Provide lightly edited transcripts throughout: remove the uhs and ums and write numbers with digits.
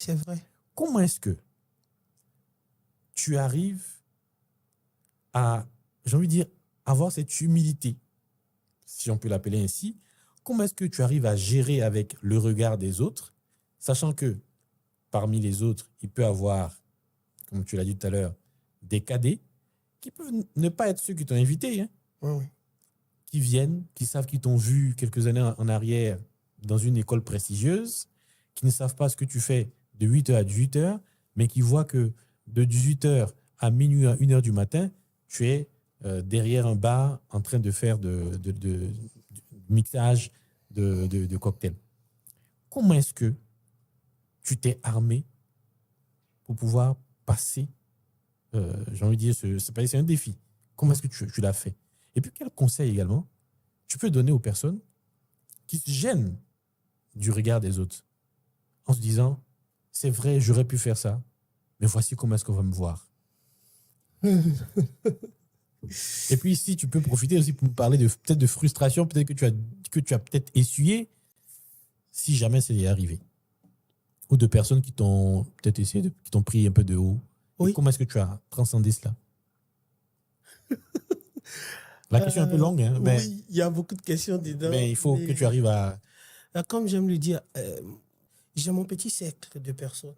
C'est vrai. Comment est-ce que tu arrives à, j'ai envie de dire, avoir cette humilité, si on peut l'appeler ainsi? Comment est-ce que tu arrives à gérer avec le regard des autres, sachant que parmi les autres, il peut y avoir, comme tu l'as dit tout à l'heure, des cadets qui peuvent ne pas être ceux qui t'ont invité, hein, Oui. qui viennent, qui savent qu'ils t'ont vu quelques années en arrière dans une école prestigieuse, qui ne savent pas ce que tu fais de 8h à 18h, mais qui voient que de 18h à minuit à 1h du matin, tu es derrière un bar en train de faire de mixage de cocktails. Comment est-ce que tu t'es armé pour pouvoir passer, j'ai envie de dire, c'est un défi. Comment est-ce que tu l'as fait? Et puis, quel conseil également tu peux donner aux personnes qui se gênent du regard des autres en se disant, c'est vrai, j'aurais pu faire ça, mais voici comment est-ce qu'on va me voir. Et puis, si tu peux profiter aussi pour me parler peut-être de frustration, peut-être que tu as peut-être essuyé, si jamais c'est arrivé. Ou de personnes qui t'ont peut-être essayé, qui t'ont pris un peu de haut. Oui. Et comment est-ce que tu as transcendé cela? La question est un peu longue, hein, oui, il y a beaucoup de questions dedans. Mais il faut que tu arrives à... Comme j'aime le dire, j'ai mon petit cercle de personnes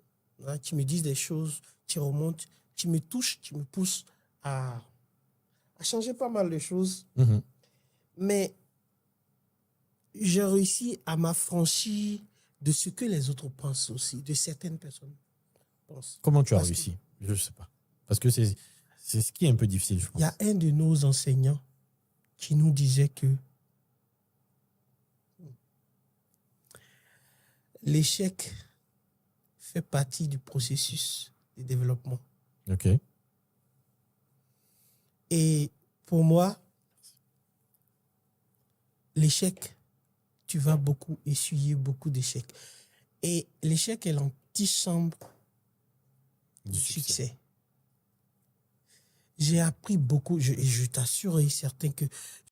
qui me disent des choses, qui remontent, qui me touchent, qui me poussent à changer pas mal de choses. Mhm. Mais j'ai réussi à m'affranchir de ce que les autres pensent aussi, de certaines personnes pensent. Comment tu as réussi? Je ne sais pas. Parce que c'est ce qui est un peu difficile, je pense. Il y a un de nos enseignants qui nous disait que l'échec fait partie du processus de développement. OK. Et pour moi, l'échec, tu vas beaucoup essuyer beaucoup d'échecs. Et l'échec est l'antichambre du succès. J'ai appris beaucoup, et je t'assure et certain que